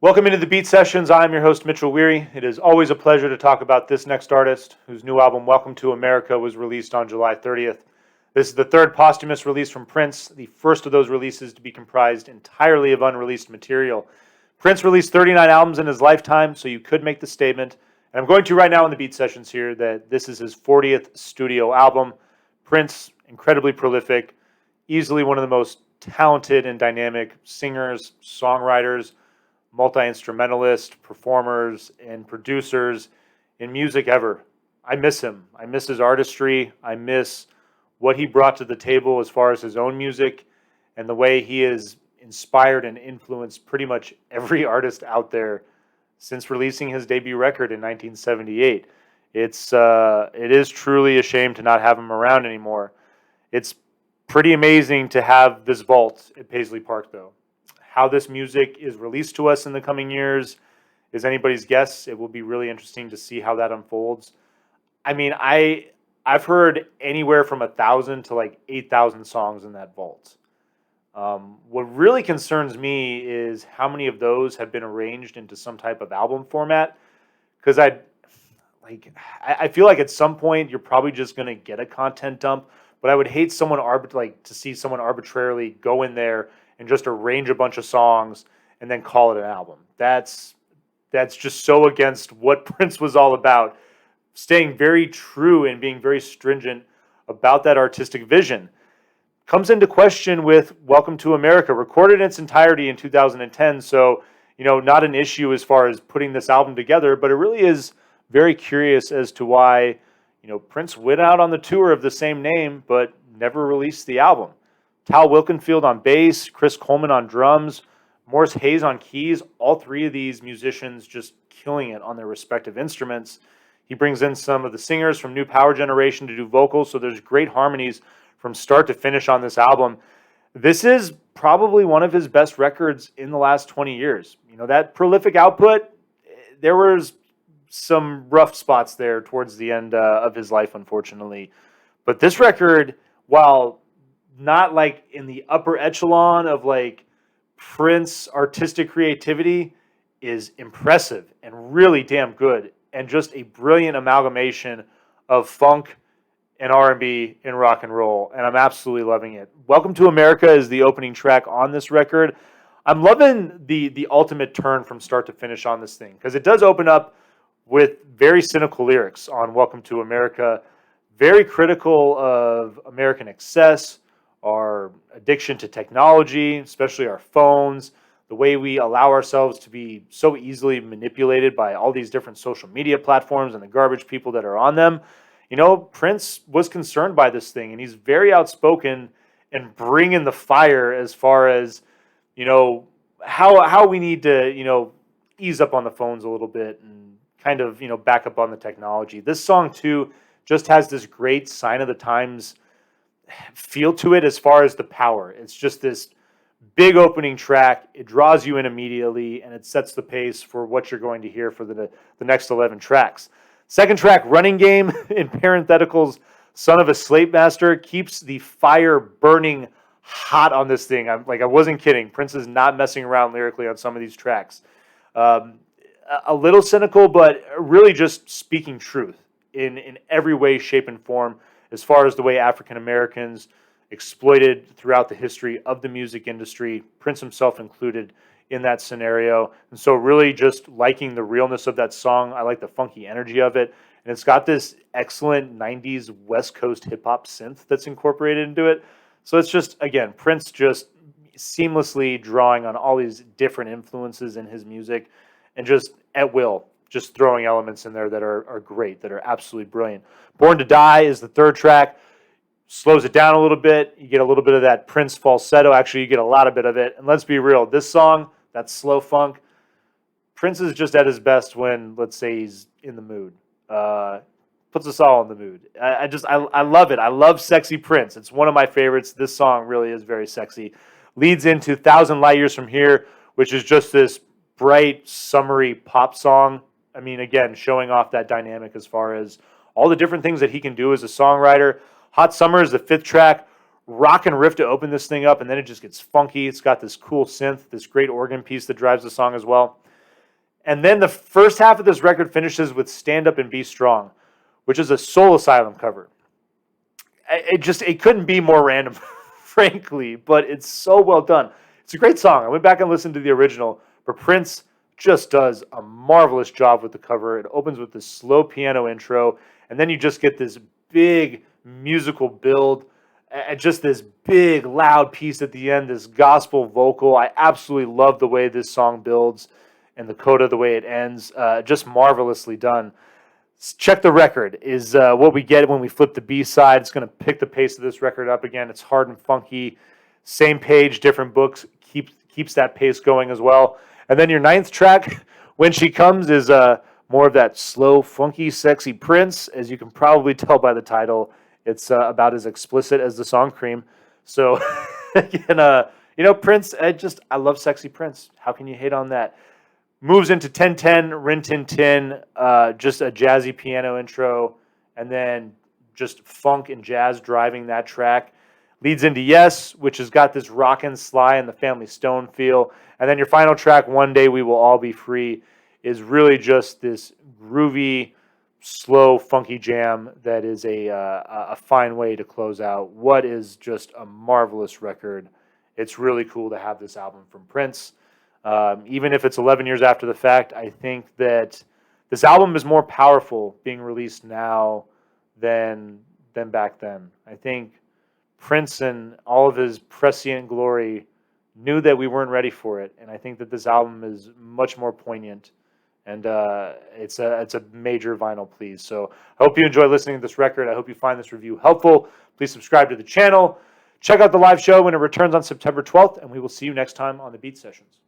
Welcome into the Beat Sessions. I'm your host, Mitchell Weary. It is always a pleasure to talk about this next artist, whose new album, Welcome to America, was released on July 30th. This is the third posthumous release from Prince, the first of those releases to be comprised entirely of unreleased material. Prince released 39 albums in his lifetime, so you could make the statement, and I'm going to right now in the Beat Sessions here, that this is his 40th studio album. Prince, incredibly prolific, easily one of the most talented and dynamic singers, songwriters, multi-instrumentalist, performers, and producers in music ever. I miss him. I miss his artistry. I miss what he brought to the table as far as his own music and the way he has inspired and influenced pretty much every artist out there since releasing his debut record in 1978. It is truly a shame to not have him around anymore. It's pretty amazing to have this vault at Paisley Park, though. How this music is released to us in the coming years is anybody's guess. It will be really interesting to see how that unfolds. I mean, I've heard anywhere from 1,000 to like 8,000 songs in that vault. What really concerns me is how many of those have been arranged into some type of album format. Because I feel like at some point you're probably just going to get a content dump. But I would hate to see someone arbitrarily go in there and just arrange a bunch of songs and then call it an album. That's just so against what Prince was all about. Staying very true and being very stringent about that artistic vision comes into question with Welcome to America, recorded in its entirety in 2010. So, not an issue as far as putting this album together, but it really is very curious as to why, Prince went out on the tour of the same name, but never released the album. Tal Wilkenfield on bass, Chris Coleman on drums, Morris Hayes on keys, all three of these musicians just killing it on their respective instruments. He brings in some of the singers from New Power Generation to do vocals, so there's great harmonies from start to finish on this album. This is probably one of his best records in the last 20 years. That prolific output, there was some rough spots there towards the end of his life, unfortunately. But this record, while not like in the upper echelon of like Prince artistic creativity, is impressive and really damn good, and just a brilliant amalgamation of funk and R&B and rock and roll, and I'm absolutely loving it. Welcome to America is the opening track on this record. I'm loving the ultimate turn from start to finish on this thing, because it does open up with very cynical lyrics on Welcome to America, very critical of American excess, our addiction to technology, especially our phones, the way we allow ourselves to be so easily manipulated by all these different social media platforms and the garbage people that are on them. Prince was concerned by this thing, and he's very outspoken and bringing the fire as far as, how we need to, ease up on the phones a little bit and kind of, back up on the technology. This song, too, just has this great sign of the times feel to it as far as the power. It's just this big opening track. It draws you in immediately, and it sets the pace for what you're going to hear for the next 11 tracks. Second track, Running Game, in parentheticals, Son of a Slave Master, keeps the fire burning hot on this thing. I wasn't kidding. Prince is not messing around lyrically on some of these tracks. A little cynical, but really just speaking truth in every way, shape, and form, as far as the way African Americans exploited throughout the history of the music industry, Prince himself included in that scenario. And so really just liking the realness of that song. I like the funky energy of it. And it's got this excellent 90s West Coast hip-hop synth that's incorporated into it. So it's just, again, Prince just seamlessly drawing on all these different influences in his music and just at will, just throwing elements in there that are great, that are absolutely brilliant. Born to Die is the third track. Slows it down a little bit. You get a little bit of that Prince falsetto. Actually, you get a lot of it. And let's be real, this song, that slow funk, Prince is just at his best when, let's say, he's in the mood. Puts us all in the mood. I love it. I love sexy Prince. It's one of my favorites. This song really is very sexy. Leads into 1,000 Light Years from Here, which is just this bright, summery pop song. I mean, again, showing off that dynamic as far as all the different things that he can do as a songwriter. Hot Summer is the fifth track. Rock and riff to open this thing up, and then it just gets funky. It's got this cool synth, this great organ piece that drives the song as well. And then the first half of this record finishes with Stand Up and Be Strong, which is a Soul Asylum cover. It couldn't be more random, frankly, but it's so well done. It's a great song. I went back and listened to the original, but Prince just does a marvelous job with the cover. It opens with this slow piano intro, and then you just get this big musical build, and just this big loud piece at the end, this gospel vocal. I absolutely love the way this song builds, and the coda, the way it ends, just marvelously done. Check the Record is what we get when we flip the B-side. It's going to pick the pace of this record up again. It's hard and funky. Same page, different books, keeps that pace going as well. And then your ninth track, When She Comes, is more of that slow, funky, sexy Prince. As you can probably tell by the title, it's about as explicit as the song Cream. So, and, Prince, I love sexy Prince. How can you hate on that? Moves into 10-10, Rin Tin Tin, just a jazzy piano intro, and then just funk and jazz driving that track. Leads into Yes, which has got this rockin' Sly and the Family Stone feel. And then your final track, One Day We Will All Be Free, is really just this groovy, slow, funky jam that is a fine way to close out what is just a marvelous record. It's really cool to have this album from Prince. Even if it's 11 years after the fact, I think that this album is more powerful being released now than back then. I think Prince and all of his prescient glory knew that we weren't ready for it, and I think that this album is much more poignant, and it's a major vinyl please. So I hope you enjoy listening to this record. I hope you find this review helpful. Please subscribe to the channel. Check out the live show when it returns on September 12th, and we will see you next time on the Beat Sessions.